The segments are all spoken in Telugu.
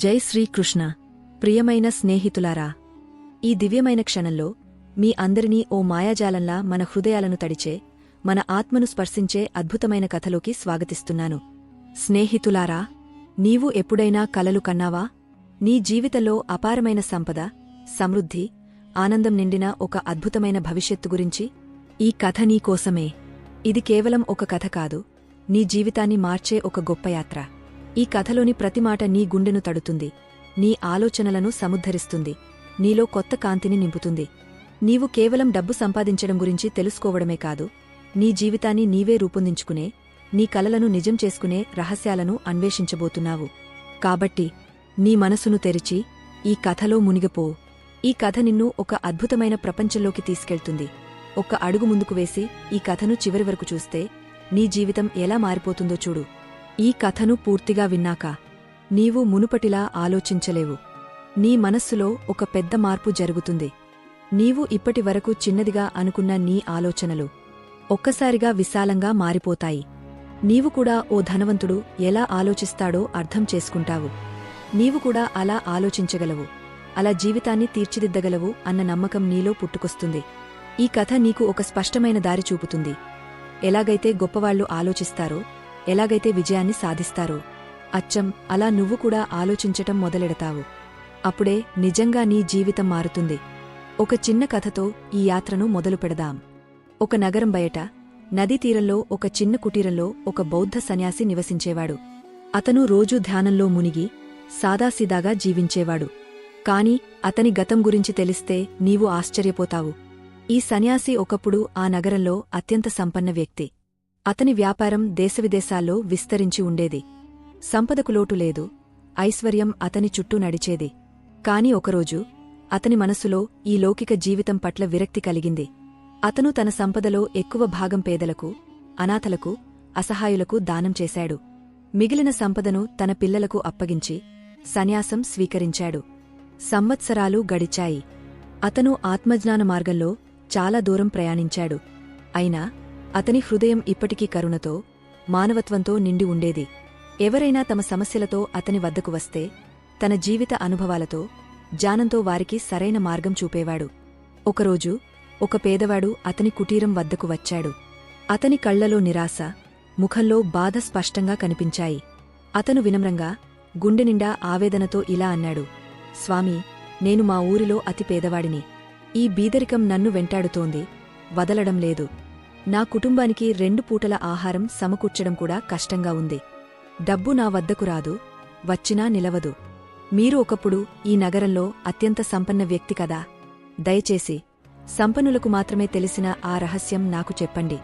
జై శ్రీకృష్ణ. ప్రియమైన స్నేహితులారా, ఈ దివ్యమైన క్షణంలో మీ అందరినీ ఓ మాయాజాలంలా మన హృదయాలను తడిచే, మన ఆత్మను స్పర్శించే అద్భుతమైన కథలోకి స్వాగతిస్తున్నాను. స్నేహితులారా, నీవు ఎప్పుడైనా కలలు కన్నావా? నీ జీవితంలో అపారమైన సంపద, సమృద్ధి, ఆనందం నిండిన ఒక అద్భుతమైన భవిష్యత్తు గురించి? ఈ కథ నీకోసమే. ఇది కేవలం ఒక కథ కాదు, నీ జీవితాన్ని మార్చే ఒక గొప్ప యాత్ర. ఈ కథలోని ప్రతి మాట నీ గుండెను తడుతుంది, నీ ఆలోచనలను సముద్ధరిస్తుంది, నీలో కొత్త కాంతిని నింపుతుంది. నీవు కేవలం డబ్బు సంపాదించడం గురించి తెలుసుకోవడమే కాదు, నీ జీవితాన్ని నీవే రూపొందించుకునే, నీ కలలను నిజం చేసుకునే రహస్యాలను అన్వేషించబోతున్నావు. కాబట్టి నీ మనసును తెరిచి ఈ కథలో మునిగిపో. ఈ కథ నిన్ను ఒక అద్భుతమైన ప్రపంచంలోకి తీసుకెళ్తుంది. ఒక్క అడుగు ముందుకు వేసి ఈ కథను చివరి వరకు చూస్తే నీ జీవితం ఎలా మారిపోతుందో చూడు. ఈ కథను పూర్తిగా విన్నాక నీవు మునుపటిలా ఆలోచించలేవు. నీ మనస్సులో ఒక పెద్ద మార్పు జరుగుతుంది. నీవు ఇప్పటివరకు చిన్నదిగా అనుకున్న నీ ఆలోచనలు ఒక్కసారిగా విశాలంగా మారిపోతాయి. నీవు కూడా ఓ ధనవంతుడు ఎలా ఆలోచిస్తాడో అర్థం చేసుకుంటావు. నీవు కూడా అలా ఆలోచించగలవు, అలా జీవితాన్ని తీర్చిదిద్దగలవు అన్న నమ్మకం నీలో పుట్టుకొస్తుంది. ఈ కథ నీకు ఒక స్పష్టమైన దారి చూపుతుంది. ఎలాగైతే గొప్పవాళ్లు ఆలోచిస్తారో, ఎలాగైతే విజయాన్ని సాధిస్తారో, అచ్చం అలా నువ్వు కూడా ఆలోచించటం మొదలెడతావు. అప్పుడే నిజంగా నీ జీవితం మారుతుంది. ఒక చిన్న కథతో ఈ యాత్రను మొదలు పెడదాం. ఒక నగరం బయట, నదీ తీరంలో ఒక చిన్న కుటీరంలో ఒక బౌద్ధ సన్యాసి నివసించేవాడు. అతను రోజూ ధ్యానంలో మునిగి సాదాసీదాగా జీవించేవాడు. కాని అతని గతం గురించి తెలిస్తే నీవు ఆశ్చర్యపోతావు. ఈ సన్యాసి ఒకప్పుడు ఆ నగరంలో అత్యంత సంపన్న వ్యక్తి. అతని వ్యాపారం దేశవిదేశాల్లో విస్తరించి ఉండేది. సంపదకు లోటు లేదు, ఐశ్వర్యం అతని చుట్టూ నడిచేది. కాని ఒకరోజు అతని మనసులో ఈ లౌకిక జీవితం పట్ల విరక్తి కలిగింది. అతను తన సంపదలో ఎక్కువ భాగం పేదలకు, అనాథలకు, అసహాయులకు దానం చేశాడు. మిగిలిన సంపదను తన పిల్లలకు అప్పగించి సన్యాసం స్వీకరించాడు. సంవత్సరాలు గడిచాయి. అతను ఆత్మజ్ఞాన మార్గంలో చాలా దూరం ప్రయాణించాడు. అయినా అతని హృదయం ఇప్పటికీ కరుణతో, మానవత్వంతో నిండి ఉండేది. ఎవరైనా తమ సమస్యలతో అతని వద్దకు వస్తే తన జీవిత అనుభవాలతో, జ్ఞానంతో వారికి సరైన మార్గం చూపేవాడు. ఒకరోజు ఒక పేదవాడు అతని కుటీరం వద్దకు వచ్చాడు. అతని కళ్లలో నిరాశ, ముఖంలో బాధ స్పష్టంగా కనిపించాయి. అతను వినమ్రంగా, గుండెనిండా ఆవేదనతో ఇలా అన్నాడు: స్వామీ, నేను మా ఊరిలో అతి పేదవాడిని. ఈ బీదరికం నన్ను వెంటాడుతోంది, వదలడం లేదు. నా కుటుంబానికి 2 పూటల ఆహారం సమకూర్చడం కూడా కష్టంగా ఉంది. డబ్బు నా వద్దకు రాదు, వచ్చినా నిలవదు. మీరు ఒకప్పుడు ఈ నగరంలో అత్యంత సంపన్న వ్యక్తి కదా. దయచేసి సంపన్నులకు మాత్రమే తెలిసిన ఆ రహస్యం నాకు చెప్పండి.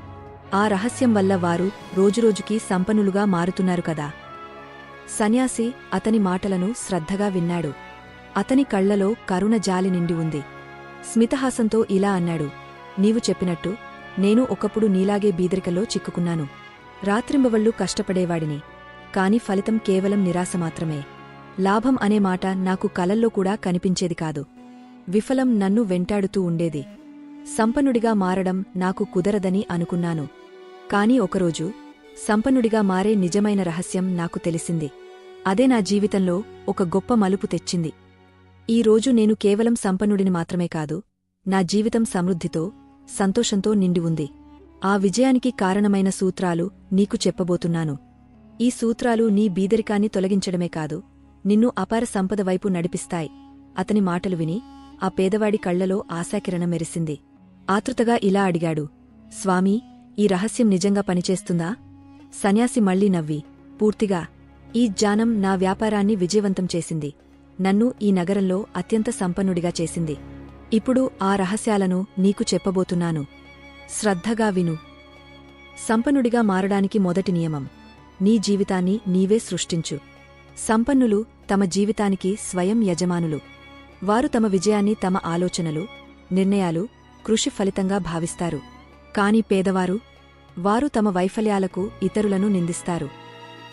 ఆ రహస్యం వల్ల వారు రోజురోజుకీ సంపన్నులుగా మారుతున్నారు కదా. సన్యాసి అతని మాటలను శ్రద్ధగా విన్నాడు. అతని కళ్లలో కరుణ జాలి నిండి ఉంది. స్మితహాసంతో ఇలా అన్నాడు: నీవు చెప్పినట్టు నేను ఒకప్పుడు నీలాగే బీదరికలో చిక్కుకున్నాను. రాత్రింబవళ్లూ కష్టపడేవాడిని, కాని ఫలితం కేవలం నిరాశ మాత్రమే. లాభం అనే మాట నాకు కలల్లో కూడా కనిపించేది కాదు. విఫలం నన్ను వెంటాడుతూ ఉండేది. సంపన్నుడిగా మారడం నాకు కుదరదని అనుకున్నాను. కాని ఒకరోజు సంపన్నుడిగా మారే నిజమైన రహస్యం నాకు తెలిసింది. అదే నా జీవితంలో ఒక గొప్ప మలుపు తెచ్చింది. ఈ రోజు నేను కేవలం సంపన్నుడిని మాత్రమే కాదు, నా జీవితం సమృద్ధితో, సంతోషంతో నిండి ఉంది. ఆ విజయానికి కారణమైన సూత్రాలు నీకు చెప్పబోతున్నాను. ఈ సూత్రాలు నీ బీదరికాన్ని తొలగించడమే కాదు, నిన్ను అపార సంపద వైపు నడిపిస్తాయి. అతని మాటలు విని ఆ పేదవాడి కళ్లలో ఆశాకిరణం మెరిసింది. ఆతృతగా ఇలా అడిగాడు: స్వామీ, ఈ రహస్యం నిజంగా పనిచేస్తుందా? సన్యాసి మళ్లీ నవ్వి, పూర్తిగా. ఈ జ్ఞానం నా వ్యాపారాన్ని విజయవంతం చేసింది, నన్ను ఈ నగరంలో అత్యంత సంపన్నుడిగా చేసింది. ఇప్పుడు ఆ రహస్యాలను నీకు చెప్పబోతున్నాను. శ్రద్ధగా విను. సంపన్నుడిగా మారడానికి మొదటి నియమం: నీ జీవితాన్ని నీవే సృష్టించు. సంపన్నులు తమ జీవితానికి స్వయం యజమానులు. వారు తమ విజయాన్ని తమ ఆలోచనలు, నిర్ణయాలు, కృషి ఫలితంగా భావిస్తారు. కాని పేదవారు, వారు తమ వైఫల్యాలకు ఇతరులను నిందిస్తారు.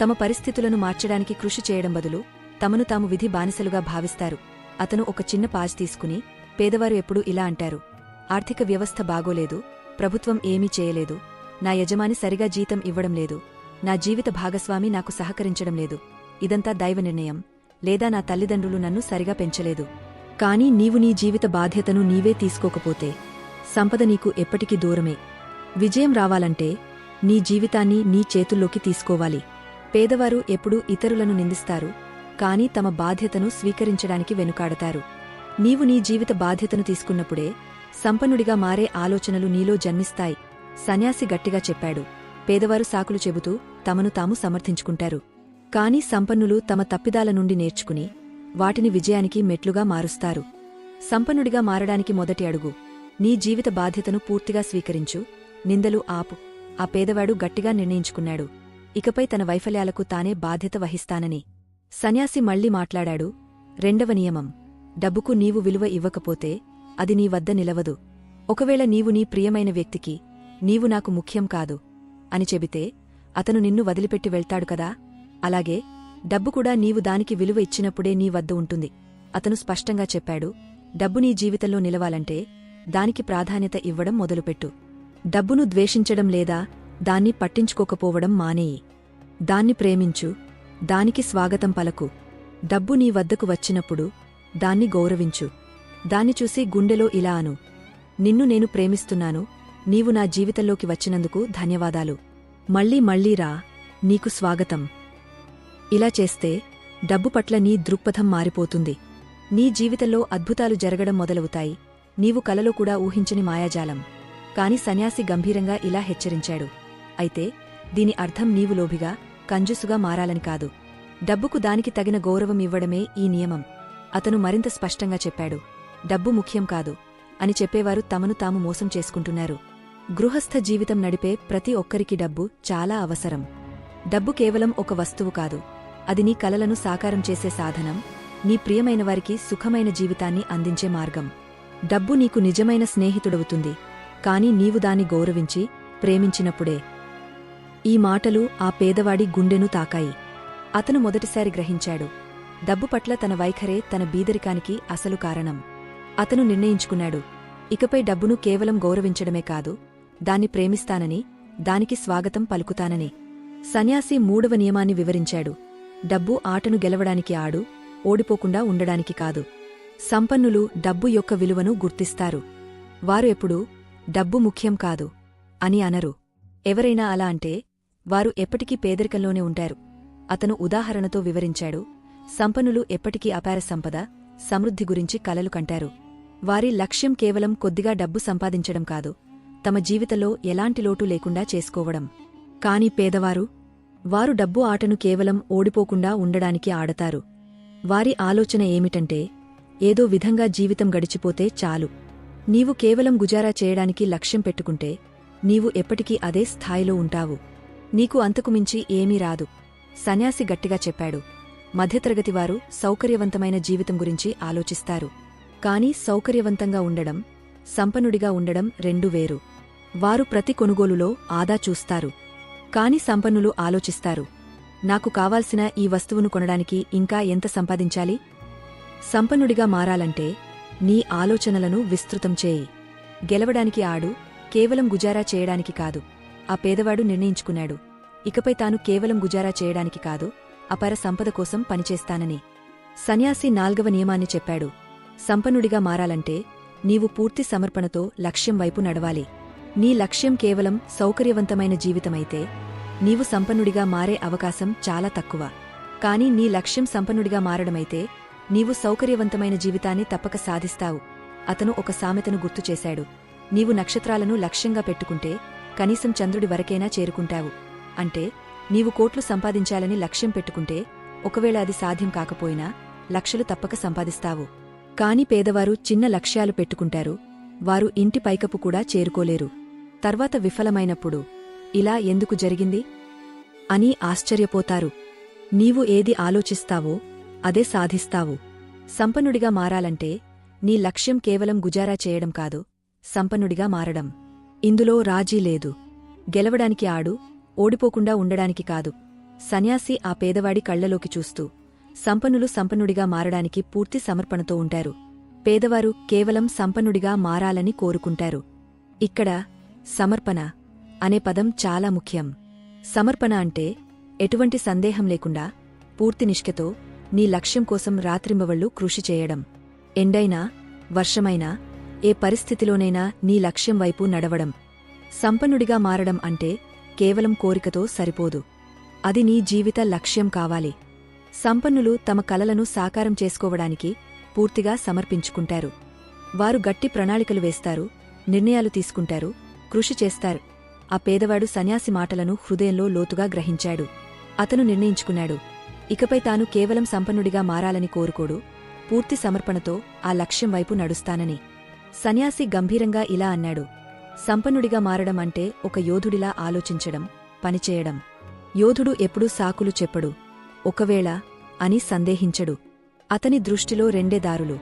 తమ పరిస్థితులను మార్చడానికి కృషి చేయడం బదులు తమను తాము విధి బానిసలుగా భావిస్తారు. అతను ఒక చిన్న పాజ్ తీసుకుని, పేదవారు ఎప్పుడూ ఇలా అంటారు: ఆర్థిక వ్యవస్థ బాగోలేదు, ప్రభుత్వం ఏమీ చేయలేదు, నా యజమాని సరిగా జీతం ఇవ్వడం లేదు, నా జీవిత భాగస్వామి నాకు సహకరించడం లేదు, ఇదంతా దైవ నిర్ణయం, లేదా నా తల్లిదండ్రులు నన్ను సరిగా పెంచలేదు. కాని నీవు నీ జీవిత బాధ్యతను నీవే తీసుకోకపోతే సంపద నీకు ఎప్పటికీ దూరమే. విజయం రావాలంటే నీ జీవితాన్ని నీ చేతుల్లోకి తీసుకోవాలి. పేదవారు ఎప్పుడూ ఇతరులను నిందిస్తారు, కాని తమ బాధ్యతను స్వీకరించడానికి వెనుకాడతారు. నీవు నీ జీవిత బాధ్యతను తీసుకున్నప్పుడే సంపన్నుడిగా మారే ఆలోచనలు నీలో జన్మిస్తాయి. సన్యాసి గట్టిగా చెప్పాడు. పేదవారు సాకులు చెబుతూ తమను తాము సమర్థించుకుంటారు. కాని సంపన్నులు తమ తప్పిదాల నుండి నేర్చుకుని వాటిని విజయానికి మెట్లుగా మారుస్తారు. సంపన్నుడిగా మారడానికి మొదటి అడుగు నీ జీవిత బాధ్యతను పూర్తిగా స్వీకరించు, నిందలు ఆపు. ఆ పేదవాడు గట్టిగా నిర్ణయించుకున్నాడు, ఇకపై తన వైఫల్యాలకు తానే బాధ్యత వహిస్తానని. సన్యాసి మళ్లీ మాట్లాడాడు. రెండవ నియమం, డబ్బుకు నీవు విలువ ఇవ్వకపోతే అది నీ వద్ద నిలవదు. ఒకవేళ నీవు నీ ప్రియమైన వ్యక్తికి నీవు నాకు ముఖ్యం కాదు అని చెబితే అతను నిన్ను వదిలిపెట్టి వెళ్తాడు కదా, అలాగే డబ్బు కూడా నీవు దానికి విలువ ఇచ్చినప్పుడే నీ వద్ద ఉంటుంది. అతను స్పష్టంగా చెప్పాడు, డబ్బు నీ జీవితంలో నిలవాలంటే దానికి ప్రాధాన్యత ఇవ్వడం మొదలుపెట్టు. డబ్బును ద్వేషించడం లేదా దాన్ని పట్టించుకోకపోవడం మానేయి. దాన్ని ప్రేమించు, దానికి స్వాగతం పలకు. డబ్బు నీ వద్దకు వచ్చినప్పుడు దాన్ని గౌరవించు. దాన్ని చూసి గుండెలో ఇలా అను, నిన్ను నేను ప్రేమిస్తున్నాను, నీవు నా జీవితంలోకి వచ్చినందుకు ధన్యవాదాలు. మళ్ళీ రా, నీకు స్వాగతం. ఇలా చేస్తే డబ్బు పట్ల నీ దృక్పథం మారిపోతుంది. నీ జీవితంలో అద్భుతాలు జరగడం మొదలవుతాయి, నీవు కలలో కూడా ఊహించని మాయాజాలం. కాని సన్యాసి గంభీరంగా ఇలా హెచ్చరించాడు, అయితే దీని అర్థం నీవు లోభిగా, కంజూసుగా మారాలని కాదు. డబ్బుకు దానికి తగిన గౌరవం ఇవ్వడమే ఈ నియమం. అతను మరింత స్పష్టంగా చెప్పాడు, డబ్బు ముఖ్యం కాదు అని చెప్పేవారు తమను తాము మోసం చేసుకుంటున్నారు. గృహస్థ జీవితం నడిపే ప్రతి ఒక్కరికి డబ్బు చాలా అవసరం. డబ్బు కేవలం ఒక వస్తువు కాదు, అది నీ కలలను సాకారం చేసే సాధనం, నీ ప్రియమైనవారికి సుఖమైన జీవితాన్ని అందించే మార్గం. డబ్బు నీకు నిజమైన స్నేహితుడవుతుంది, కాని నీవు దాన్ని గౌరవించి ప్రేమించినప్పుడే. ఈ మాటలు ఆ పేదవాడి గుండెను తాకాయి. అతను మొదటిసారి గ్రహించాడు, డబ్బు పట్ల తన వైఖరే తన బీదరికానికి అసలు కారణం. అతను నిర్ణయించుకున్నాడు, ఇకపై డబ్బును కేవలం గౌరవించడమే కాదు, దాన్ని ప్రేమిస్తానని, దానికి స్వాగతం పలుకుతానని. సన్యాసి మూడవ నియమాన్ని వివరించాడు, డబ్బు ఆటను గెలవడానికి ఆడు, ఓడిపోకుండా ఉండడానికి కాదు. సంపన్నులు డబ్బు యొక్క విలువను గుర్తిస్తారు. వారు ఎప్పుడూ డబ్బు ముఖ్యం కాదు అని అనరు. ఎవరైనా అలా అంటే వారు ఎప్పటికీ పేదరికంలోనే ఉంటారు. అతను ఉదాహరణతో వివరించాడు, సంపన్నులు ఎప్పటికీ అపార సంపద, సమృద్ధి గురించి కలలు కంటారు. వారి లక్ష్యం కేవలం కొద్దిగా డబ్బు సంపాదించడం కాదు, తమ జీవితంలో ఎలాంటి లోటు లేకుండా చేసుకోవడం. కాని పేదవారు, వారు డబ్బు ఆటను కేవలం ఓడిపోకుండా ఉండడానికి ఆడతారు. వారి ఆలోచన ఏమిటంటే, ఏదో విధంగా జీవితం గడిచిపోతే చాలు. నీవు కేవలం గుజారా చేయడానికి లక్ష్యం పెట్టుకుంటే నీవు ఎప్పటికీ అదే స్థాయిలో ఉంటావు. నీకు అంతకుమించి ఏమీ రాదు. సన్యాసి గట్టిగా చెప్పాడు, మధ్యతరగతివారు సౌకర్యవంతమైన జీవితం గురించి ఆలోచిస్తారు. కాని సౌకర్యవంతంగా ఉండడం, సంపన్నుడిగా ఉండడం రెండూ వేరు. వారు ప్రతి కొనుగోలులో ఆదా చూస్తారు. కాని సంపన్నులు ఆలోచిస్తారు, నాకు కావాల్సిన ఈ వస్తువును కొనడానికి ఇంకా ఎంత సంపాదించాలి? సంపన్నుడిగా మారాలంటే నీ ఆలోచనలను విస్తృతం చేయి. గెలవడానికి ఆడు, కేవలం గుజారా చేయడానికి కాదు. ఆ పేదవాడు నిర్ణయించుకున్నాడు, ఇకపై తాను కేవలం గుజారా చేయడానికి కాదు, అపార సంపద కోసం పనిచేస్తానని. సన్యాసి నాల్గవ నియమాన్ని చెప్పాడు, సంపన్నుడిగా మారాలంటే నీవు పూర్తి సమర్పణతో లక్ష్యం వైపు నడవాలి. నీ లక్ష్యం కేవలం సౌకర్యవంతమైన జీవితమైతే నీవు సంపన్నుడిగా మారే అవకాశం చాలా తక్కువ. కాని నీ లక్ష్యం సంపన్నుడిగా మారడమైతే నీవు సౌకర్యవంతమైన జీవితాన్ని తప్పక సాధిస్తావు. అతను ఒక సామెతను గుర్తుచేశాడు, నీవు నక్షత్రాలను లక్ష్యంగా పెట్టుకుంటే కనీసం చంద్రుడి వరకైనా చేరుకుంటావు. అంటే నీవు కోట్లు సంపాదించాలని లక్ష్యం పెట్టుకుంటే ఒకవేళ అది సాధ్యం కాకపోయినా లక్షలు తప్పక సంపాదిస్తావు. కాని పేదవారు చిన్న లక్ష్యాలు పెట్టుకుంటారు, వారు ఇంటి పైకప్పు కూడా చేరుకోలేరు. తర్వాత విఫలమైనప్పుడు ఇలా ఎందుకు జరిగింది అని ఆశ్చర్యపోతారు. నీవు ఏది ఆలోచిస్తావో అదే సాధిస్తావు. సంపన్నుడిగా మారాలంటే నీ లక్ష్యం కేవలం గుజారా చేయడం కాదు, సంపన్నుడిగా మారడం. ఇందులో రాజీ లేదు. గెలవడానికి ఆడు, ఓడిపోకుండా ఉండడానికి కాదు. సన్యాసి ఆ పేదవాడి కళ్లలోకి చూస్తూ, సంపన్నులు సంపన్నుడిగా మారడానికి పూర్తి సమర్పణతో ఉంటారు. పేదవారు కేవలం సంపన్నుడిగా మారాలని కోరుకుంటారు. ఇక్కడ సమర్పణ అనే పదం చాలా ముఖ్యం. సమర్పణ అంటే ఎటువంటి సందేహం లేకుండా, పూర్తి నిష్ఠతో, నీ లక్ష్యం కోసం రాత్రింబవళ్లు కృషి చేయడం. ఎండైనా, వర్షమైనా, ఏ పరిస్థితిలోనైనా నీ లక్ష్యం వైపు నడవడం. సంపన్నుడిగా మారడం అంటే కేవలం కోరికతో సరిపోదు. అది నీ జీవిత లక్ష్యం కావాలి. సంపన్నులు తమ కలలను సాకారం చేసుకోవడానికి పూర్తిగా సమర్పించుకుంటారు. వారు గట్టి ప్రణాళికలు వేస్తారు, నిర్ణయాలు తీసుకుంటారు, కృషి చేస్తారు. ఆ పేదవాడు సన్యాసి మాటలను హృదయంలో లోతుగా గ్రహించాడు. అతను నిర్ణయించుకున్నాడు, ఇకపై తాను కేవలం సంపన్నుడిగా మారాలని కోరుకోడు, పూర్తి సమర్పణతో ఆ లక్ష్యం వైపు నడుస్తానని. సన్యాసి గంభీరంగా ఇలా అన్నాడు, సంపన్నుడిగా మారడం అంటే ఒక యోధుడిలా ఆలోచించడం, పనిచేయడం. యోధుడు ఎప్పుడూ సాకులు చెప్పడు, ఒకవేళ అని సందేహించడు. అతని దృష్టిలో రెండే దారులు: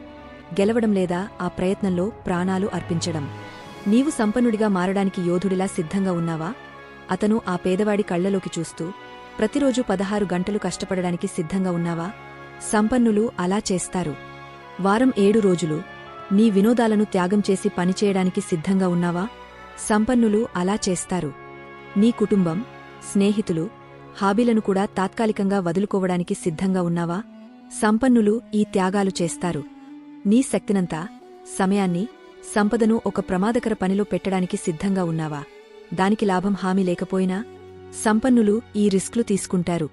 గెలవడం లేదా ఆ ప్రయత్నంలో ప్రాణాలు అర్పించడం. నీవు సంపన్నుడిగా మారడానికి యోధుడిలా సిద్ధంగా ఉన్నావా? అతను ఆ పేదవాడి కళ్లలోకి చూస్తూ, ప్రతిరోజూ 16 గంటలు కష్టపడడానికి సిద్ధంగా ఉన్నావా? సంపన్నులు అలా చేస్తారు. వారం 7 రోజులు నీ వినోదాలను త్యాగం చేసి పనిచేయడానికి సిద్ధంగా ఉన్నావా? సంపన్నులు అలా చేస్తారు. నీ కుటుంబం, స్నేహితులు, హాబీలను కూడా తాత్కాలికంగా వదులుకోవడానికి సిద్ధంగా ఉన్నావా? సంపన్నులు ఈ త్యాగాలు చేస్తారు. నీ శక్తినంతా, సమయాన్ని, సంపదను ఒక ప్రమాదకర పనిలో పెట్టడానికి సిద్ధంగా ఉన్నావా? దానికి లాభం హామీ లేకపోయినా సంపన్నులు ఈ రిస్క్లు తీసుకుంటారు.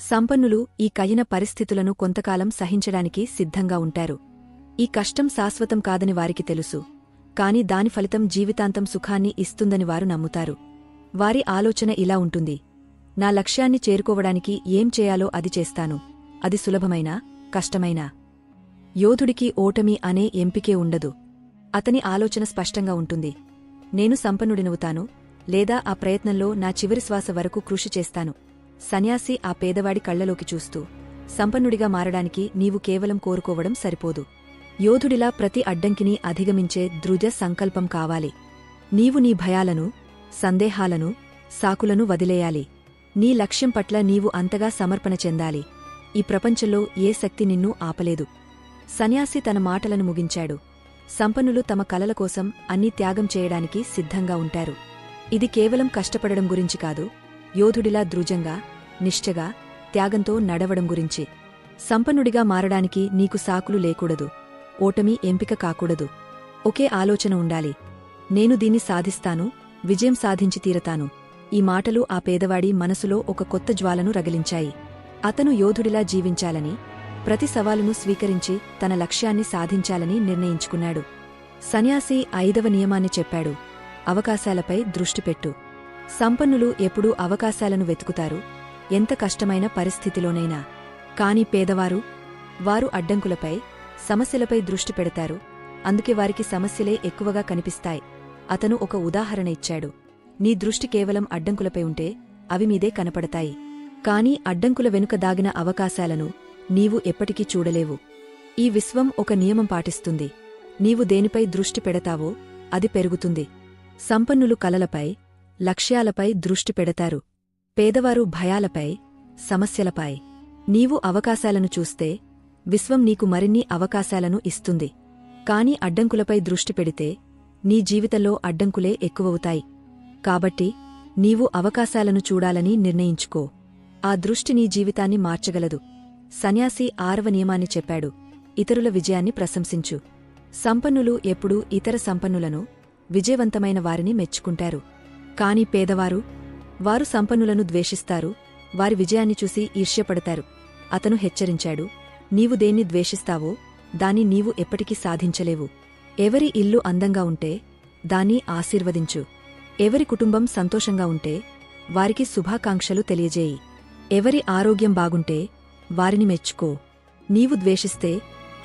సంపన్నులు ఈ కయ్యన పరిస్థితులను కొంతకాలం సహించడానికి సిద్ధంగా ఉంటారు. ఈ కష్టం శాశ్వతం కాదని వారికి తెలుసు, కాని దాని ఫలితం జీవితాంతం సుఖాన్ని ఇస్తుందని వారు నమ్ముతారు. వారి ఆలోచన ఇలా ఉంటుంది: నా లక్ష్యాన్ని చేరుకోవడానికి ఏం చేయాలో అది చేస్తాను, అది సులభమైనా, కష్టమైనా. యోధుడికి ఓటమి అనే ఎంపికే ఉండదు. అతని ఆలోచన స్పష్టంగా ఉంటుంది: నేను సంపన్నుడినవుతాను, లేదా ఆ ప్రయత్నంలో నా చివరి శ్వాస వరకు కృషి చేస్తాను. సన్యాసి ఆ పేదవాడి కళ్లలోకి చూస్తూ, సంపన్నుడిగా మారడానికి నీవు కేవలం కోరుకోవడం సరిపోదు. యోధుడిలా ప్రతి అడ్డంకిని అధిగమించే దృఢ సంకల్పం కావాలి. నీవు నీ భయాలను, సందేహాలను, సాకులను వదిలేయాలి. నీ లక్ష్యం పట్ల నీవు అంతగా సమర్పణ చెందాలి. ఈ ప్రపంచంలో ఏ శక్తి నిన్ను ఆపలేదు. సన్యాసి తన మాటలను ముగించాడు. సంపన్నులు తమ కలల కోసం అన్నీ త్యాగం చేయడానికి సిద్ధంగా ఉంటారు. ఇది కేవలం కష్టపడడం గురించి కాదు, యోధుడిలా దృఢంగా, నిష్ఠగా, త్యాగంతో నడవడం గురించి. సంపన్నుడిగా మారడానికి నీకు సాకులు లేకూడదు, ఓటమి ఎంపిక కాకూడదు. ఒకే ఆలోచన ఉండాలి: నేను దీన్ని సాధిస్తాను, విజయం సాధించి తీరతాను. ఈ మాటలు ఆ పేదవాడి మనసులో ఒక కొత్త జ్వాలను రగిలించాయి. అతను యోధుడిలా జీవించాలని, ప్రతి సవాలును స్వీకరించి తన లక్ష్యాన్ని సాధించాలని నిర్ణయించుకున్నాడు. సన్యాసి 5వ నియమాన్ని చెప్పాడు: అవకాశాలపై దృష్టిపెట్టు. సంపన్నులు ఎప్పుడూ అవకాశాలను వెతుకుతారు, ఎంత కష్టమైన పరిస్థితిలోనైనా. కాని పేదవారు, వారు అడ్డంకులపై, సమస్యలపై దృష్టి పెడతారు, అందుకే వారికి సమస్యలే ఎక్కువగా కనిపిస్తాయి. అతను ఒక ఉదాహరణ ఇచ్చాడు: నీ దృష్టి కేవలం అడ్డంకులపై ఉంటే అవి మీదే కనపడతాయి, కాని అడ్డంకుల వెనుక దాగిన అవకాశాలను నీవు ఎప్పటికీ చూడలేవు. ఈ విశ్వం ఒక నియమం పాటిస్తుంది: నీవు దేనిపై దృష్టి పెడతావో అది పెరుగుతుంది. సంపన్నులు కలలపై, లక్ష్యాలపై దృష్టి పెడతారు. పేదవారు భయాలపై, సమస్యలపై. నీవు అవకాశాలను చూస్తే విశ్వం నీకు మరిన్ని అవకాశాలను ఇస్తుంది. కాని అడ్డంకులపై దృష్టి పెడితే నీ జీవితంలో అడ్డంకులే ఎక్కువవుతాయి. కాబట్టి నీవు అవకాశాలను చూడాలని నిర్ణయించుకో. ఆ దృష్టి నీ జీవితాన్ని మార్చగలదు. సన్యాసి 6వ నియమాన్ని చెప్పాడు: ఇతరుల విజయాన్ని ప్రశంసించు. సంపన్నులు ఎప్పుడూ ఇతర సంపన్నులను, విజయవంతమైన వారిని మెచ్చుకుంటారు. కాని పేదవారు, వారు సంపన్నులను ద్వేషిస్తారు, వారి విజయాన్ని చూసి ఈర్ష్యపడతారు. అతను హెచ్చరించాడు: నీవు దేన్ని ద్వేషిస్తావో దాన్ని నీవు ఎప్పటికీ సాధించలేవు. ఎవరి ఇల్లు అందంగా ఉంటే దాన్ని ఆశీర్వదించు. ఎవరి కుటుంబం సంతోషంగా ఉంటే వారికి శుభాకాంక్షలు తెలియజేయి. ఎవరి ఆరోగ్యం బాగుంటే వారిని మెచ్చుకో. నీవు ద్వేషిస్తే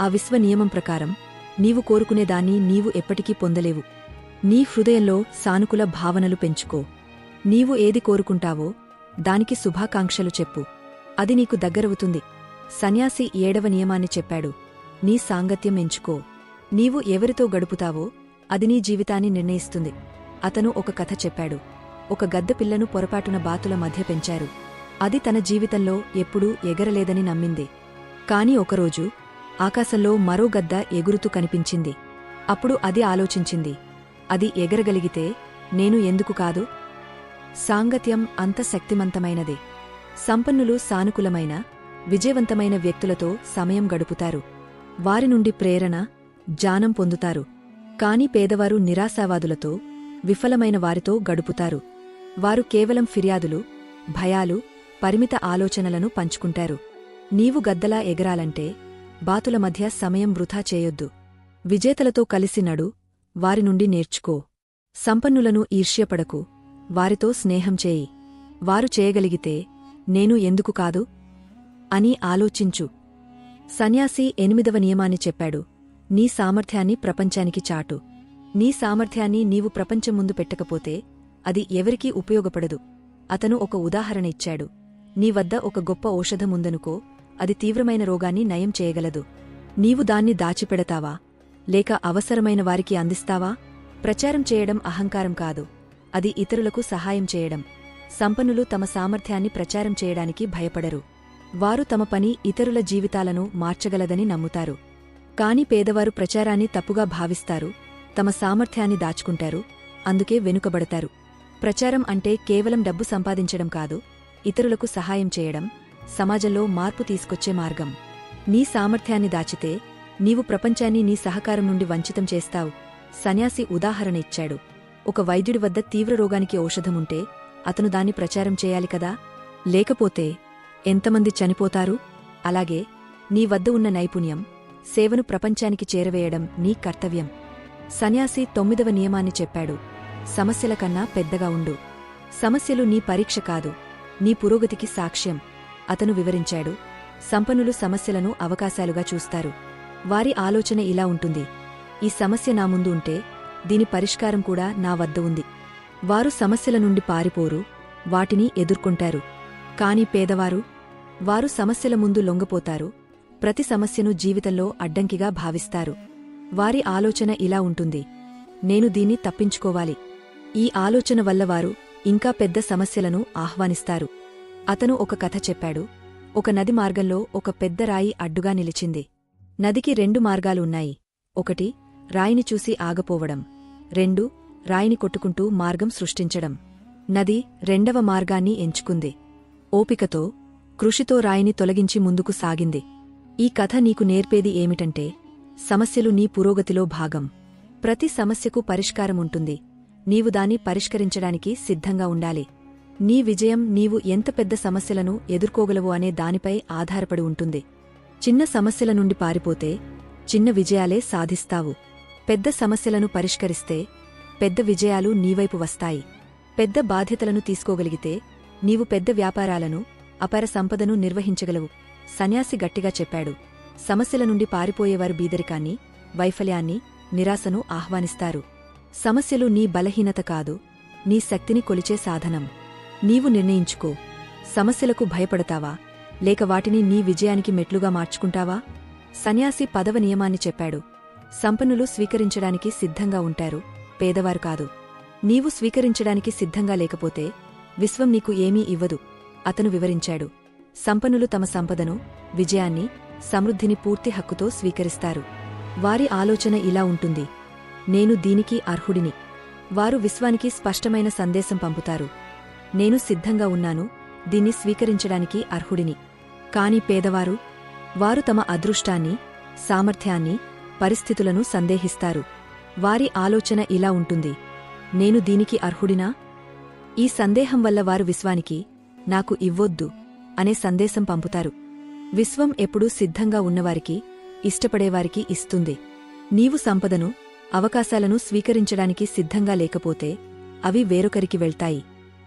ఆ విశ్వ నియమం ప్రకారం నీవు కోరుకునేదాన్ని నీవు ఎప్పటికీ పొందలేవు. నీ హృదయంలో సానుకూల భావనలు పెంచుకో. నీవు ఏది కోరుకుంటావో దానికి శుభాకాంక్షలు చెప్పు, అది నీకు దగ్గరవుతుంది. సన్యాసి 7వ నియమాన్ని చెప్పాడు: నీ సాంగత్యం ఎంచుకో. నీవు ఎవరితో గడుపుతావో అది నీ జీవితాన్ని నిర్ణయిస్తుంది. అతను ఒక కథ చెప్పాడు: ఒక గద్దపిల్లను పొరపాటున బాతుల మధ్య పెంచారు. అది తన జీవితంలో ఎప్పుడూ ఎగరలేదని నమ్మింది. కాని ఒకరోజు ఆకాశంలో మరో గద్ద ఎగురుతూ కనిపించింది. అప్పుడు అది ఆలోచించింది: అది ఎగరగలిగితే నేను ఎందుకు కాదు? సాంగత్యం అంత శక్తిమంతమైనదే. సంపన్నులు సానుకూలమైన, విజయవంతమైన వ్యక్తులతో సమయం గడుపుతారు. వారి నుండి ప్రేరణ, జ్ఞానం పొందుతారు. కాని పేదవారు నిరాశావాదులతో, విఫలమైన వారితో గడుపుతారు. వారు కేవలం ఫిర్యాదులు, భయాలు, పరిమిత ఆలోచనలను పంచుకుంటారు. నీవు గద్దలా ఎగరాలంటే బాతుల మధ్య సమయం వృథా చేయొద్దు. విజేతలతో కలిసి నడు, వారి నుండి నేర్చుకో. సంపన్నులను ఈర్ష్యపడకు, వారితో స్నేహం చేయి. వారు చేయగలిగితే నేను ఎందుకు కాదు అని ఆలోచించు. సన్యాసి 8వ నియమాన్ని చెప్పాడు. నీ సామర్థ్యాన్ని ప్రపంచానికి చాటు. నీ సామర్థ్యాన్ని నీవు ప్రపంచం ముందు పెట్టకపోతే అది ఎవరికీ ఉపయోగపడదు. అతను ఒక ఉదాహరణ ఇచ్చాడు. నీ వద్ద ఒక గొప్ప ఔషధముందనుకో, అది తీవ్రమైన రోగాన్ని నయం చేయగలదు. నీవు దాన్ని దాచిపెడతావా, లేక అవసరమైన వారికి అందిస్తావా? ప్రచారం చేయడం అహంకారం కాదు, అది ఇతరులకు సహాయం చేయడం. సంపన్నులు తమ సామర్థ్యాన్ని ప్రచారం చేయడానికి భయపడరు. వారు తమ పని ఇతరుల జీవితాలను మార్చగలదని నమ్ముతారు. కాని పేదవారు ప్రచారాన్ని తప్పుగా భావిస్తారు, తమ సామర్థ్యాన్ని దాచుకుంటారు, అందుకే వెనుకబడతారు. ప్రచారం అంటే కేవలం డబ్బు సంపాదించడం కాదు, ఇతరులకు సహాయం చేయడం, సమాజంలో మార్పు తీసుకొచ్చే మార్గం. నీ సామర్థ్యాన్ని దాచితే నీవు ప్రపంచాన్ని నీ సహకారం నుండి వంచితం చేస్తావు. సన్యాసి ఉదాహరణ ఇచ్చాడు. ఒక వైద్యుడి వద్ద తీవ్ర రోగానికి ఔషధముంటే అతను దాన్ని ప్రచారం చేయాలి కదా, లేకపోతే ఎంతమంది చనిపోతారు? అలాగే నీ వద్ద ఉన్న నైపుణ్యం, సేవను ప్రపంచానికి చేరవేయడం నీ కర్తవ్యం. సన్యాసి 9వ నియమాన్ని చెప్పాడు. సమస్యల కన్నా పెద్దగా ఉండు. సమస్యలు నీ పరీక్ష కాదు, నీ పురోగతికి సాక్ష్యం. అతను వివరించాడు. సంపన్నులు సమస్యలను అవకాశాలుగా చూస్తారు. వారి ఆలోచన ఇలా ఉంటుంది: ఈ సమస్య నా ముందు ఉంటే దీని పరిష్కారం కూడా నా వద్ద ఉంది. వారు సమస్యల నుండి పారిపోరు, వాటిని ఎదుర్కొంటారు. కాని పేదవారు, వారు సమస్యల ముందు లొంగపోతారు, ప్రతి సమస్యను జీవితంలో అడ్డంకిగా భావిస్తారు. వారి ఆలోచన ఇలా ఉంటుంది: నేను దీన్ని తప్పించుకోవాలి. ఈ ఆలోచన వల్ల వారు ఇంకా పెద్ద సమస్యలను ఆహ్వానిస్తారు. అతను ఒక కథ చెప్పాడు. ఒక నది మార్గంలో ఒక పెద్ద రాయి అడ్డుగా నిలిచింది. నదికి 2 మార్గాలు ఉన్నాయి. 1 రాయిని చూసి ఆగపోవడం, 2 రాయిని కొట్టుకుంటూ మార్గం సృష్టించడం. నది 2వ మార్గాన్ని ఎంచుకుంది. ఓపికతో, కృషితో రాయిని తొలగించి ముందుకు సాగింది. ఈ కథ నీకు నేర్పేది ఏమిటంటే, సమస్యలు నీ పురోగతిలో భాగం. ప్రతి సమస్యకు పరిష్కారముంటుంది. నీవు దాన్ని పరిష్కరించడానికి సిద్ధంగా ఉండాలి. నీ విజయం నీవు ఎంత పెద్ద సమస్యలను ఎదుర్కోగలవు అనే దానిపై ఆధారపడి ఉంటుంది. చిన్న సమస్యల నుండి పారిపోతే చిన్న విజయాలే సాధిస్తావు. పెద్ద సమస్యలను పరిష్కరిస్తే పెద్ద విజయాలు నీవైపు వస్తాయి. పెద్ద బాధ్యతలను తీసుకోగలిగితే నీవు పెద్ద వ్యాపారాలను, అపార సంపదను నిర్వహించగలవు. సన్యాసి గట్టిగా చెప్పాడు. సమస్యల నుండి పారిపోయేవారు బీదరికాన్ని, వైఫల్యాన్ని, నిరాశను ఆహ్వానిస్తారు. సమస్యలు నీ బలహీనత కాదు, నీ శక్తిని కొలిచే సాధనం. నీవు నిర్ణయించుకో. సమస్యలకు భయపడతావా, లేక వాటిని నీ విజయానికి మెట్లుగా మార్చుకుంటావా? సన్యాసి 10వ నియమాన్ని చెప్పాడు. సంపన్నులు స్వీకరించడానికి సిద్ధంగా ఉంటారు, పేదవారు కాదు. నీవు స్వీకరించడానికి సిద్ధంగా లేకపోతే విశ్వం నీకు ఏమీ ఇవ్వదు. అతను వివరించాడు. సంపన్నులు తమ సంపదను, విజయాన్ని, సమృద్ధిని పూర్తి హక్కుతో స్వీకరిస్తారు. వారి ఆలోచన ఇలా ఉంటుంది: నేను దీనికి అర్హుడిని. వారు విశ్వానికి స్పష్టమైన సందేశం పంపుతారు: నేను సిద్ధంగా ఉన్నాను, దీన్ని స్వీకరించడానికి అర్హుడిని. కాని పేదవారు, వారు తమ అదృష్టాన్ని, సామర్థ్యాన్ని, పరిస్థితులను సందేహిస్తారు. వారి ఆలోచన ఇలా ఉంటుంది: నేను దీనికి అర్హుడినా? ఈ సందేహం వల్ల వారు విశ్వానికి నాకు ఇవ్వొద్దు అనే సందేశం పంపుతారు. విశ్వం ఎప్పుడూ సిద్ధంగా ఉన్నవారికి, ఇష్టపడేవారికి ఇస్తుంది. నీవు సంపదను, అవకాశాలను స్వీకరించడానికి సిద్ధంగా లేకపోతే అవి వేరొకరికి వెళ్తాయి.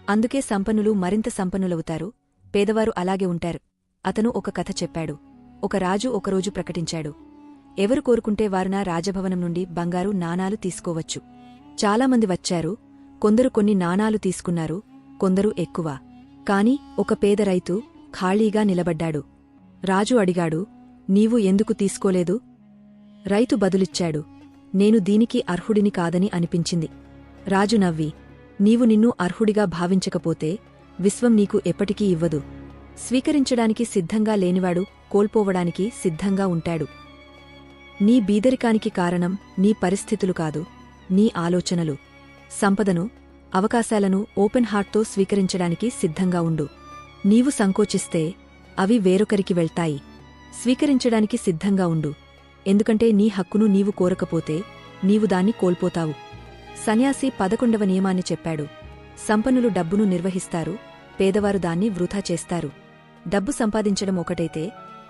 అందుకే సంపన్నులు మరింత సంపన్నులవుతారు, పేదవారు అలాగే ఉంటారు. అతను ఒక కథ చెప్పాడు. ఒక రాజు ఒకరోజు ప్రకటించాడు: ఎవరు కోరుకుంటే వారు నా రాజభవనం నుండి బంగారు నాణాలు తీసుకోవచ్చు. చాలామంది వచ్చారు. కొందరు కొన్ని నాణాలు తీసుకున్నారు, కొందరు ఎక్కువ. కాని ఒక పేద రైతు ఖాళీగా నిలబడ్డాడు. రాజు అడిగాడు: నీవు ఎందుకు తీసుకోలేదు? రైతు బదులిచ్చాడు: నేను దీనికి అర్హుడిని కాదని అనిపించింది. రాజు నవ్వి: నీవు నిన్ను అర్హుడిగా భావించకపోతే విశ్వం నీకు ఎప్పటికీ ఇవ్వదు. స్వీకరించడానికి సిద్ధంగా లేనివాడు కోల్పోవడానికి సిద్ధంగా ఉంటాడు. నీ బీదరికానికి కారణం నీ పరిస్థితులు కాదు, నీ ఆలోచనలు. సంపదను, అవకాశాలను ఓపెన్ హార్ట్తో స్వీకరించడానికి సిద్ధంగా ఉండు. నీవు సంకోచిస్తే అవి వేరొకరికి వెళ్తాయి. స్వీకరించడానికి సిద్ధంగా ఉండు. ఎందుకంటే నీ హక్కును నీవు కోరకపోతే నీవు దాన్ని కోల్పోతావు. సన్యాసి 11వ నియమాన్ని చెప్పాడు. సంపన్నులు డబ్బును నిర్వహిస్తారు, పేదవారు దాన్ని వృథా చేస్తారు. డబ్బు సంపాదించడం ఒకటైతే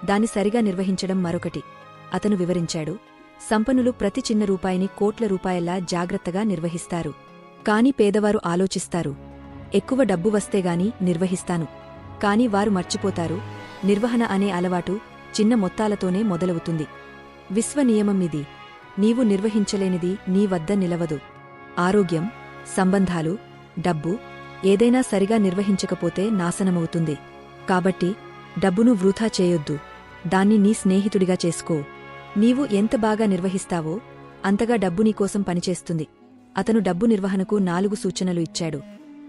దాన్ని సరిగా నిర్వహించడం మరొకటి. అతను వివరించాడు. సంపన్నులు ప్రతి చిన్న రూపాయిని కోట్ల రూపాయల్లా జాగ్రత్తగా నిర్వహిస్తారు. కాని పేదవారు ఆలోచిస్తారు, ఎక్కువ డబ్బు వస్తేగాని నిర్వహిస్తాను. కాని వారు మర్చిపోతారు, నిర్వహణ అనే అలవాటు చిన్న మొత్తాలతోనే మొదలవుతుంది. విశ్వనియమం ఇది. నీవు నిర్వహించలేనిది నీ వద్ద నిలవదు. ఆరోగ్యం, సంబంధాలు, డబ్బు ఏదైనా సరిగా నిర్వహించకపోతే నాశనమవుతుంది. కాబట్టి డబ్బును వృథా చేయొద్దు. దాన్ని నీ స్నేహితుడిగా చేసుకో. నీవు ఎంత బాగా నిర్వహిస్తావో అంతగా డబ్బు నీకోసం పనిచేస్తుంది. అతను డబ్బు నిర్వహణకు 4 సూచనలు ఇచ్చాడు.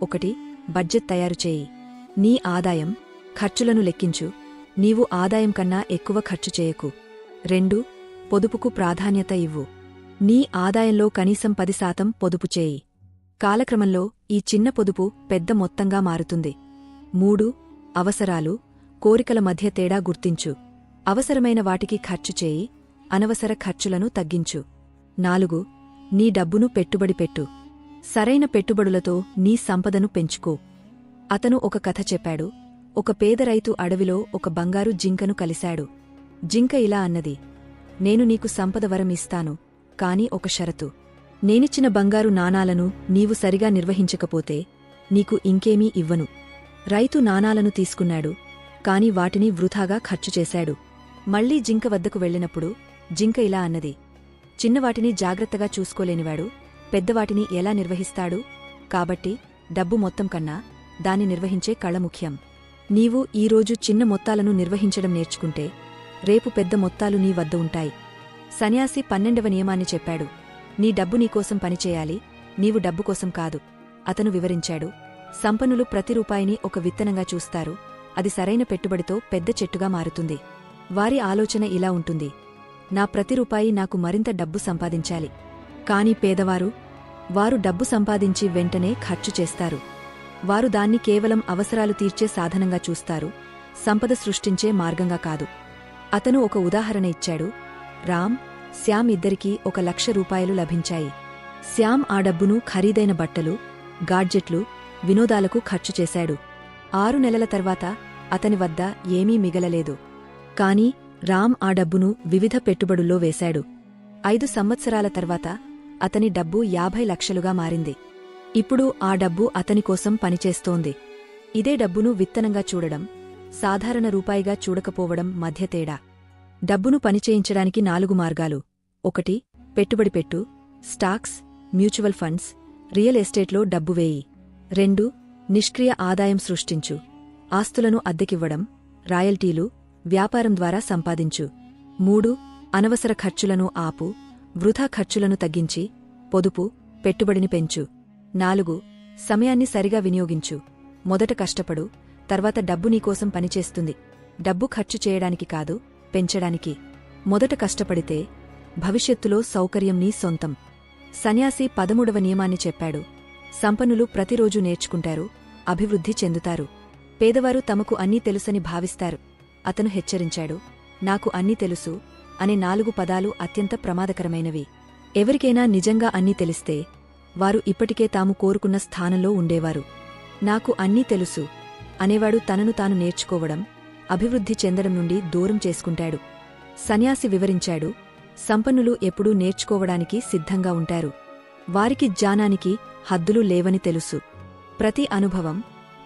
1. బడ్జెట్ తయారుచేయి. నీ ఆదాయం, ఖర్చులను లెక్కించు. నీవు ఆదాయం కన్నా ఎక్కువ ఖర్చు చేయకు. 2. పొదుపుకు ప్రాధాన్యత ఇవ్వు. నీ ఆదాయంలో కనీసం 10% పొదుపు చేయి. కాలక్రమంలో ఈ చిన్న పొదుపు పెద్ద మొత్తంగా మారుతుంది. 3. అవసరాలు, కోరికల మధ్య తేడా గుర్తించు. అవసరమైన వాటికి ఖర్చు చేయి, అనవసర ఖర్చులను తగ్గించు. 4. నీ డబ్బును పెట్టుబడి పెట్టు. సరైన పెట్టుబడులతో నీ సంపదను పెంచుకో. అతను ఒక కథ చెప్పాడు. ఒక పేద రైతు అడవిలో ఒక బంగారు జింకను కలిశాడు. జింక ఇలా అన్నది, నేను నీకు సంపద వరం ఇస్తాను, కాని ఒక షరతు. నేనిచ్చిన బంగారు నాణాలను నీవు సరిగా నిర్వహించకపోతే నీకు ఇంకేమీ ఇవ్వను. రైతు నాణాలను తీసుకున్నాడు, కాని వాటిని వృథాగా ఖర్చు చేశాడు. మళ్లీ జింక వద్దకు వెళ్ళినప్పుడు జింక ఇలా అన్నది, చిన్నవాటిని జాగ్రత్తగా చూసుకోలేనివాడు పెద్దవాటిని ఎలా నిర్వహిస్తాడు? కాబట్టి డబ్బు మొత్తం కన్నా దాన్ని నిర్వహించే కళ ముఖ్యం. నీవు ఈరోజు చిన్న మొత్తాలను నిర్వహించడం నేర్చుకుంటే రేపు పెద్ద మొత్తాలు నీ వద్ద ఉంటాయి. సన్యాసి 12వ నియమాన్ని చెప్పాడు. నీ డబ్బు నీకోసం పనిచేయాలి, నీవు డబ్బు కోసం కాదు. అతను వివరించాడు. సంపన్నులు ప్రతి రూపాయిని ఒక విత్తనంగా చూస్తారు. అది సరైన పెట్టుబడితో పెద్ద చెట్టుగా మారుతుంది. వారి ఆలోచన ఇలా ఉంటుంది, నా ప్రతి రూపాయి నాకు మరింత డబ్బు సంపాదించాలి. కాని పేదవారు, వారు డబ్బు సంపాదించి వెంటనే ఖర్చు చేస్తారు. వారు దాన్ని కేవలం అవసరాలు తీర్చే సాధనంగా చూస్తారు, సంపద సృష్టించే మార్గంగా కాదు. అతను ఒక ఉదాహరణ ఇచ్చాడు. రామ్, శ్యామ్ ఇద్దరికీ 1,00,000 రూపాయలు లభించాయి. శ్యామ్ ఆ డబ్బును ఖరీదైన బట్టలు, గాడ్జెట్లు, వినోదాలకు ఖర్చు చేశాడు. 6 నెలల తర్వాత అతని వద్ద ఏమీ మిగలలేదు. కాని రామ్ ఆ డబ్బును వివిధ పెట్టుబడుల్లో వేశాడు. 5 సంవత్సరాల తర్వాత అతని డబ్బు 50 లక్షలుగా మారింది. ఇప్పుడు ఆ డబ్బు అతనికోసం పనిచేస్తోంది. ఇదే డబ్బును విత్తనంగా చూడడం, సాధారణ రూపాయిగా చూడకపోవడం మధ్య తేడా. డబ్బును పనిచేయించడానికి 4 మార్గాలు. 1. పెట్టుబడి పెట్టు. స్టాక్స్, మ్యూచువల్ ఫండ్స్, రియల్ ఎస్టేట్లో డబ్బు వేయి. 2. నిష్క్రియ ఆదాయం సృష్టించు. ఆస్తులను అద్దెకివ్వడం, రాయల్టీలు, వ్యాపారం ద్వారా సంపాదించు. 3. అనవసర ఖర్చులను ఆపు. వృథా ఖర్చులను తగ్గించి పొదుపు, పెట్టుబడిని పెంచు. 4. సమయాన్ని సరిగా వినియోగించు. మొదట కష్టపడు, తర్వాత డబ్బు నీకోసం పనిచేస్తుంది. డబ్బు ఖర్చు చేయడానికి కాదు, పెంచడానికి. మొదట కష్టపడితే భవిష్యత్తులో సౌకర్యం నీ సొంతం. సన్యాసి 13వ నియమాన్ని చెప్పాడు. సంపన్నులు ప్రతిరోజూ నేర్చుకుంటారు, అభివృద్ధి చెందుతారు. పేదవారు తమకు అన్నీ తెలుసని భావిస్తారు. అతను హెచ్చరించాడు, నాకు అన్నీ తెలుసు అనే 4 పదాలు అత్యంత ప్రమాదకరమైనవి. ఎవరికైనా నిజంగా అన్నీ తెలిస్తే వారు ఇప్పటికే తాము కోరుకున్న స్థానంలో ఉండేవారు. నాకు అన్నీ తెలుసు అనేవాడు తనను తాను నేర్చుకోవడం, అభివృద్ధి చెందడం నుండి దూరం చేసుకుంటాడు. సన్యాసి వివరించాడు, సంపన్నులు ఎప్పుడూ నేర్చుకోవడానికి సిద్ధంగా ఉంటారు. వారికి జ్ఞానానికి హద్దులు లేవని తెలుసు. ప్రతి అనుభవం,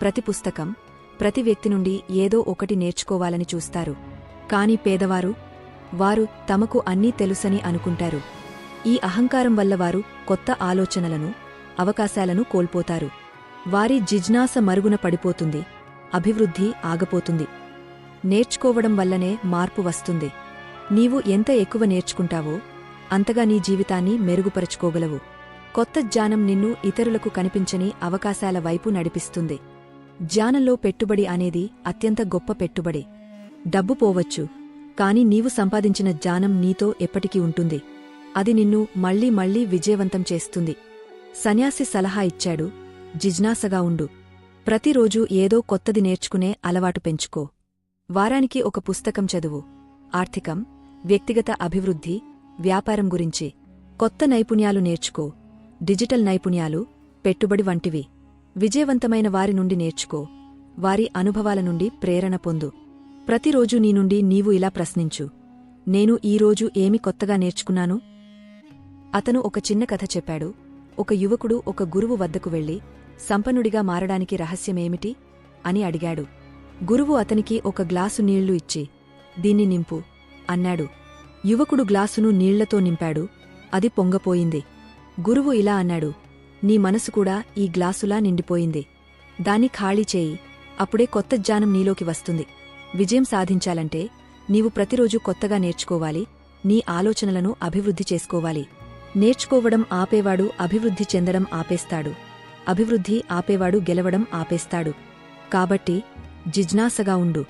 ప్రతి పుస్తకం, ప్రతి వ్యక్తి నుండి ఏదో ఒకటి నేర్చుకోవాలని చూస్తారు. కాని పేదవారు, వారు తమకు అన్నీ తెలుసని అనుకుంటారు. ఈ అహంకారం వల్ల వారు కొత్త ఆలోచనలను, అవకాశాలను కోల్పోతారు. వారి జిజ్ఞాస మరుగున పడిపోతుంది, అభివృద్ధి ఆగపోతుంది. నేర్చుకోవడం వల్లనే మార్పు వస్తుంది. నీవు ఎంత ఎక్కువ నేర్చుకుంటావో అంతగా నీ జీవితాన్ని మెరుగుపరచుకోగలవు. కొత్త జ్ఞానం నిన్ను ఇతరులకు కనిపించని అవకాశాల వైపు నడిపిస్తుంది. జ్ఞానంలో పెట్టుబడి అనేది అత్యంత గొప్ప పెట్టుబడి. డబ్బు పోవచ్చు, కాని నీవు సంపాదించిన జ్ఞానం నీతో ఎప్పటికీ ఉంటుంది. అది నిన్ను మళ్లీ మళ్లీ విజయవంతం చేస్తుంది. సన్యాసి సలహా ఇచ్చాడు, జిజ్ఞాసగా ఉండు. ప్రతిరోజూ ఏదో కొత్తది నేర్చుకునే అలవాటు పెంచుకో. వారానికి ఒక పుస్తకం చదువు. ఆర్థికం, వ్యక్తిగత అభివృద్ధి, వ్యాపారం గురించి కొత్త నైపుణ్యాలు నేర్చుకో. డిజిటల్ నైపుణ్యాలు, పెట్టుబడి వంటివి. విజయవంతమైన వారి నుండి నేర్చుకో. వారి అనుభవాల నుండి ప్రేరణ పొందు. ప్రతిరోజూ నీ నుండి నీవు ఇలా ప్రశ్నించు, నేను ఈరోజు ఏమి కొత్తగా నేర్చుకున్నాను? అతను ఒక చిన్న కథ చెప్పాడు. ఒక యువకుడు ఒక గురువు వద్దకు వెళ్లి, సంపన్నుడిగా మారడానికి రహస్యమేమిటి అని అడిగాడు. గురువు అతనికి ఒక గ్లాసు నీళ్లు ఇచ్చి, దీన్ని నింపు అన్నాడు. యువకుడు గ్లాసును నీళ్లతో నింపాడు. అది పొంగపోయింది. గురువు ఇలా అన్నాడు, నీ మనసు కూడా ఈ గ్లాసులా నిండిపోయింది. దాన్ని ఖాళీ చేయి. అప్పుడే కొత్త జ్ఞానం నీలోకి వస్తుంది. విజయం సాధించాలంటే నీవు ప్రతిరోజూ కొత్తగా నేర్చుకోవాలి. నీ ఆలోచనలను అభివృద్ధి చేసుకోవాలి. నేర్చుకోవడం ఆపేవాడు అభివృద్ధి చెందడం ఆపేస్తాడు. అభివృద్ధి ఆపేవాడు గెలవడం ఆపేస్తాడు. కాబట్టి జిజ్ఞాసగా ఉండు.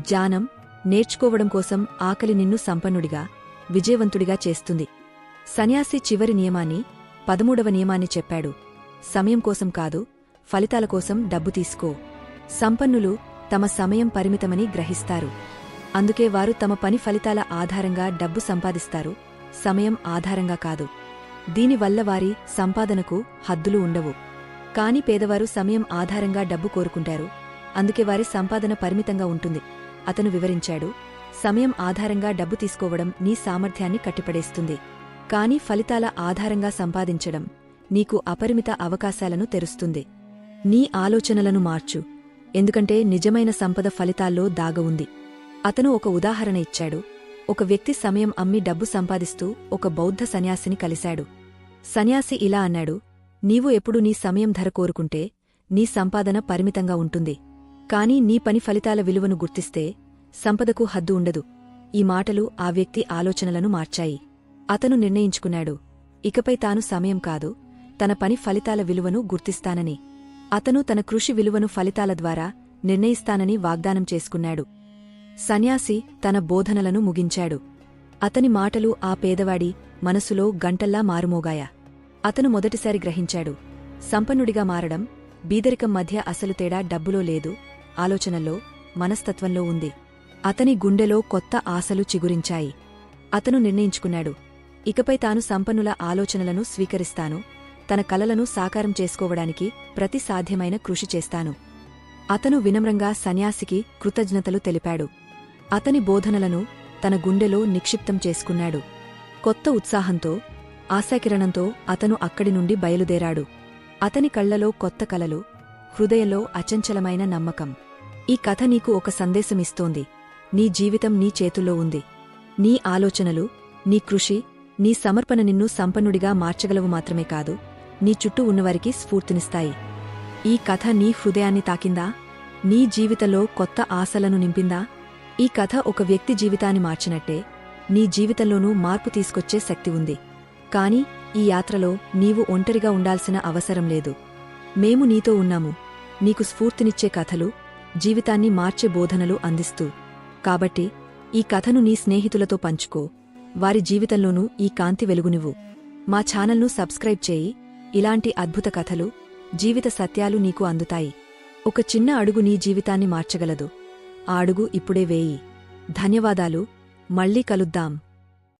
జ్ఞానం, నేర్చుకోవడం కోసం ఆకలి నిన్ను సంపన్నుడిగా, విజయవంతుడిగా చేస్తుంది. సన్యాసి చివరి నియమాన్ని, 13వ నియమాన్ని చెప్పాడు. సమయం కోసం కాదు, ఫలితాల కోసం డబ్బు తీసుకో. సంపన్నులు తమ సమయం పరిమితమని గ్రహిస్తారు. అందుకే వారు తమ పని ఫలితాల ఆధారంగా డబ్బు సంపాదిస్తారు, సమయం ఆధారంగా కాదు. దీనివల్ల వారి సంపాదనకు హద్దులు ఉండవు. కాని పేదవారు సమయం ఆధారంగా డబ్బు కోరుకుంటారు, అందుకే వారి సంపాదన పరిమితంగా ఉంటుంది. అతను వివరించాడు, సమయం ఆధారంగా డబ్బు తీసుకోవడం నీ సామర్థ్యాన్ని కట్టిపడేస్తుంది. కాని ఫలితాల ఆధారంగా సంపాదించడం నీకు అపరిమిత అవకాశాలను తెరుస్తుంది. నీ ఆలోచనలను మార్చు, ఎందుకంటే నిజమైన సంపద ఫలితాల్లో దాగ ఉంది. అతను ఒక ఉదాహరణ ఇచ్చాడు. ఒక వ్యక్తి సమయం అమ్మి డబ్బు సంపాదిస్తూ ఒక బౌద్ధ సన్యాసిని కలిశాడు. సన్యాసి ఇలా అన్నాడు, నీవు ఎప్పుడు నీ సమయం ధర కోరుకుంటే నీ సంపాదన పరిమితంగా ఉంటుంది. కాని నీ పని ఫలితాల విలువను గుర్తిస్తే సంపదకు హద్దు ఉండదు. ఈ మాటలు ఆ వ్యక్తి ఆలోచనలను మార్చాయి. అతను నిర్ణయించుకున్నాడు, ఇకపై తాను సమయం కాదు, తన పని ఫలితాల విలువను గుర్తిస్తానని. అతను తన కృషి విలువను ఫలితాల ద్వారా నిర్ణయిస్తానని వాగ్దానం చేసుకున్నాడు. సన్యాసి తన బోధనలను ముగించాడు. అతని మాటలు ఆ పేదవాడి మనసులో గంటల్లా మారుమోగాయా. అతను మొదటిసారి గ్రహించాడు, సంపన్నుడిగా మారడం, బీదరికం మధ్య అసలు తేడా డబ్బులో లేదు, ఆలోచనల్లో, మనస్తత్వంలో ఉంది. అతని గుండెలో కొత్త ఆశలు చిగురించాయి. అతను నిర్ణయించుకున్నాడు, ఇకపై తాను సంపన్నుల ఆలోచనలను స్వీకరిస్తాను, తన కలలను సాకారం చేసుకోవడానికి ప్రతి సాధ్యమైన కృషి చేస్తాను. అతను వినమ్రంగా సన్యాసికి కృతజ్ఞతలు తెలిపాడు. అతని బోధనలను తన గుండెలో నిక్షిప్తం చేసుకున్నాడు. కొత్త ఉత్సాహంతో, ఆశాకిరణంతో అతను అక్కడి నుండి బయలుదేరాడు. అతని కళ్లలో కొత్త కలలు, హృదయంలో అచంచలమైన నమ్మకం. ఈ కథ నీకు ఒక సందేశమిస్తోంది. నీ జీవితం నీ చేతుల్లో ఉంది. నీ ఆలోచనలు, నీ కృషి, నీ సమర్పణ నిన్ను సంపన్నుడిగా మార్చగలవు మాత్రమే కాదు, నీ చుట్టూ ఉన్నవారికి స్ఫూర్తినిస్తాయి. ఈ కథ నీ హృదయాన్ని తాకిందా? నీ జీవితంలో కొత్త ఆశలను నింపిందా? ఈ కథ ఒక వ్యక్తి జీవితాన్ని మార్చినట్టే నీ జీవితంలోనూ మార్పు తీసుకొచ్చే శక్తి ఉంది. కాని ఈ యాత్రలో నీవు ఒంటరిగా ఉండాల్సిన అవసరం లేదు. మేము నీతో ఉన్నాము, నీకు స్ఫూర్తినిచ్చే కథలు, జీవితాన్ని మార్చే బోధనలు అందిస్తూ. కాబట్టి ఈ కథను నీ స్నేహితులతో పంచుకో, వారి జీవితంలోనూ ఈ కాంతి వెలుగునివ్వు. మా ఛానల్ను సబ్స్క్రైబ్ చేయి. ఇలాంటి అద్భుత కథలు, జీవిత సత్యాలు నీకు అందుతాయి. ఒక చిన్న అడుగు నీ జీవితాన్ని మార్చగలదు. ఆ అడుగు ఇప్పుడే వేయి. ధన్యవాదాలు. మళ్ళీ కలుద్దాం.